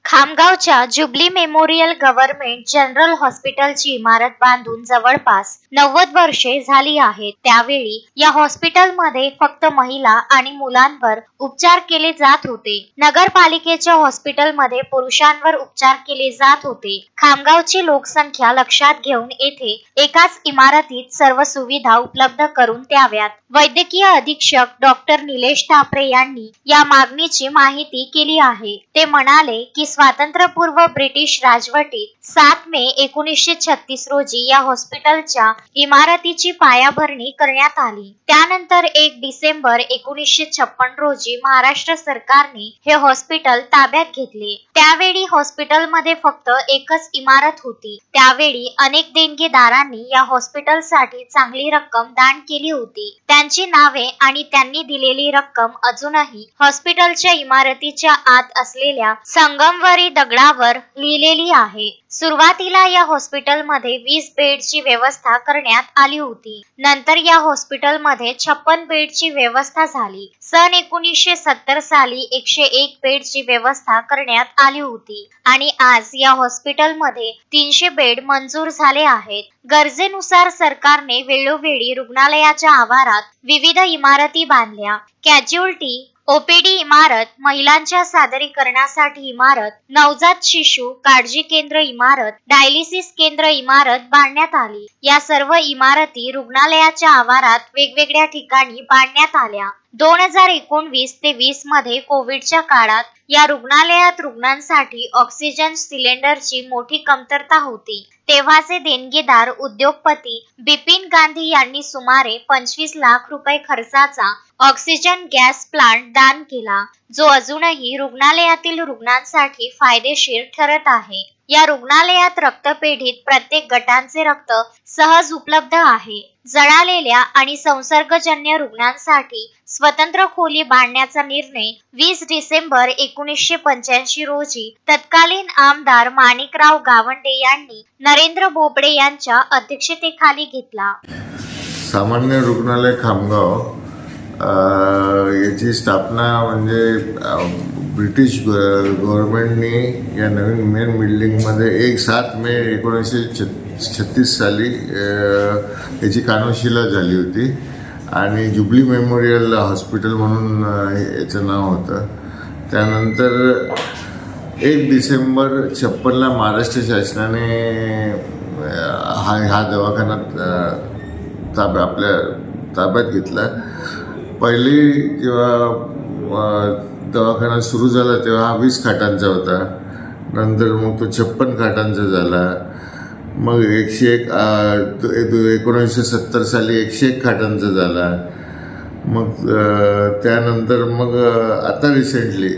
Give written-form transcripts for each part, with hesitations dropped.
खामगावच्या jubilee memorial government general हॉस्पिटलची इमारत बांधून जवळपास 90 वर्षे झाली आहेत। त्यावेळी या हॉस्पिटलमध्ये फक्त महिला आणि मुलांवर उपचार केले जात होते। नगरपालिकेच्या हॉस्पिटलमध्ये पुरुषांवर उपचार केले जात होते। खामगावची लोकसंख्या लक्षात घेऊन येथे एकाच इमारतीत सर्व सुविधा उपलब्ध करून द्याव्यात। वैद्यकीय अधीक्षक डॉक्टर निलेश ठाकरे यांनी या मागणीची माहिती केली आहे। ते म्हणाले की स्वातंत्र्यपूर्व ब्रिटिश राजवटीत 7 मे 1936 रोजी या हॉस्पिटलच्या इमारतीची पायाभरणी करण्यात आली। त्यानंतर 1 डिसेंबर 1956 रोजी महाराष्ट्र सरकारने हे हॉस्पिटल ताब्यात घेतले। त्यावेळी हॉस्पिटलमध्ये फक्त एकच इमारत होती। त्यावेळी अनेक देणगीदारांनी या हॉस्पिटलसाठी चांगली रक्कम दान केली होती। त्यांची नावे आणि त्यांनी दिलेली रक्कम अजूनही हॉस्पिटलच्या इमारतीच्या आत असलेल्या संगमरवरी दगडावर लिहिलेली आहे। सुरुवातीला या हॉस्पिटलमध्ये 20 बेडची व्यवस्था करण्यात आली होती। नंतर या हॉस्पिटलमध्ये 56 बेडची व्यवस्था झाली। सन 1970 साली 101 बेडची व्यवस्था करण्यात आली होती आणि आज या हॉस्पिटलमध्ये 300 बेड मंजूर झाले आहेत। गरजेनुसार सरकारने वेळोवेळी रुग्णालयाच्या आवारात विविध इमारती बांधल्या। कॅज्युअल्टी ओपीडी इमारत, महिलांच्या सादरीकरणासाठी इमारत, नवजात शिशु काळजी केंद्र इमारत, डायलिसिस केंद्र इमारत बांधण्यात आली। या सर्व इमारती रुग्णालयाच्या आवारात वेगवेगळ्या ठिकाणी बांधण्यात आल्या। 2019 ते 20 मध्ये कोविडच्या काळात या रुग्णालयात रुग्णांसाठी ऑक्सिजन सिलेंडरची मोठी कमतरता होती। तेव्हाचे देणगीदार उद्योगपती बिपिन गांधी यांनी सुमारे 25 लाख रुपये खर्चाचा ऑक्सिजन गॅस प्लांट दान केला, जो अजूनही रुग्णालयातील रुग्णांसाठी फायदेशीर ठरत आहे। या रुग्णालयात रक्तपेढीत प्रत्येक गटांचे रक्त सहज उपलब्ध आहे। जळालेल्या आणि संसर्गजन्य रुग्णांसाठी स्वतंत्र खोली बांधण्याचा निर्णय 20 डिसेंबर 1985 रोजी तत्कालीन आमदार माणिकराव गावंडे यांनी नरेंद्र बोबडे यांच्या अध्यक्षतेखाली घेतला। सामान्य रुग्णालय खामगाव याची स्थापना म्हणजे ब्रिटिश गव्हर्नमेंटने या नवीन मेन बिल्डिंगमध्ये 7 मे 1936 साली याची कानोशिला झाली होती आणि जुबली मेमोरियल हॉस्पिटल म्हणून याचं नाव होतं। त्यानंतर 1 डिसेंबर 56ला महाराष्ट्र शासनाने हा दवाखाना आपल्या ताब्यात घेतला। पहिली जेव्हा दवाखाना सुरू झाला तेव्हा 20 खाटांचा होता, नंतर मग तो 56 खाटांचा झाला, मग 1970 साली 101 खाटांचा झाला, मग त्यानंतर मग आता रिसेंटली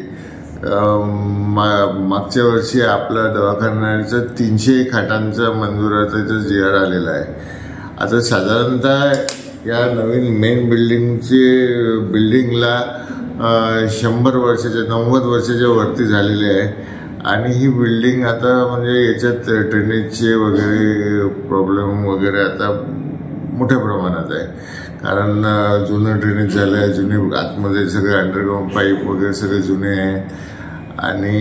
मागच्या वर्षी आपल्या दवाखान्याचं 300 खाटांचा मंजुरातीचा GR आलेला आहे। आता साधारणतः या नवीन मेन बिल्डिंगला 100 वर्षाच्या 90 वर्षाच्या वरती झालेली आहे आणि ही बिल्डिंग आता म्हणजे याच्यात ड्रेनेजचे वगैरे प्रॉब्लेम वगैरे आता मोठ्या प्रमाणात आहे, कारण जुनं ड्रेनेज झालं आहे, जुने आतमध्ये सगळे अंडरग्राऊंड पाईप वगैरे सगळे जुने आहे आणि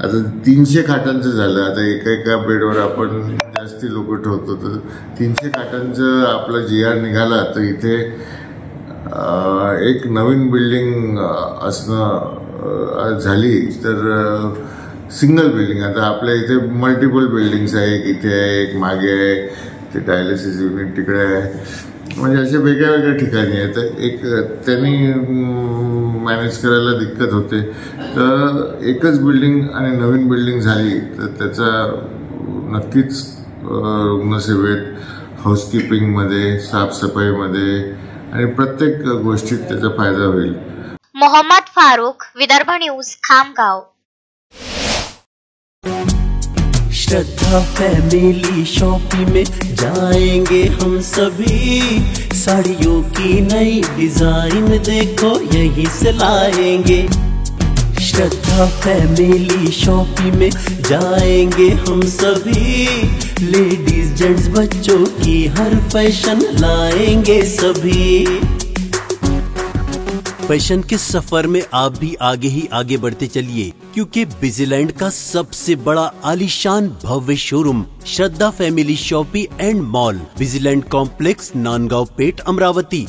आता 300 खाटांचं झालं। आता एका बेडवर आपण जास्ती लोक ठेवतो, तर 300 खाटांचं आपला GR निघाला तर इथे एक नवीन बिल्डिंग असणं झाली तर सिंगल बिल्डिंग। आता आपल्या इथे मल्टिपल बिल्डिंग्स आहे, एक इथे आहे, एक मागे आहे, ते डायलिसिस युनिट तिकडे आहे, म्हणजे अशा वेगळ्या वेगळ्या ठिकाणी आहे। तर एक त्यांनी मॅनेज करायला दिक्कत होते, तर एकच बिल्डिंग आणि नवीन बिल्डिंग झाली तर त्याचा नक्कीच रुग्णसेवेत, हाऊसकीपिंगमध्ये, साफसफाईमध्ये आणि प्रत्येक गोष्टीत त्याचा फायदा होईल। मोहम्मद फारूक, विदर्भ न्यूज, खामगाव। श्रद्धा फैमिली शॉपिंग में जाएंगे हम सभी, साड़ियों की नई डिजाइन देखो यहीं से लाएंगे। श्रद्धा फैमिली शॉपिंग में जाएंगे हम सभी, लेडीज जेंट्स बच्चों की हर फैशन लाएंगे सभी। फैशन के सफर में आप भी आगे ही आगे बढ़ते चलिए, क्योंकि बिजीलैंड का सबसे बड़ा आलीशान भव्य showroom Shraddha family shopping and mall, Busyland complex, Nandgaon Peth, Amravati.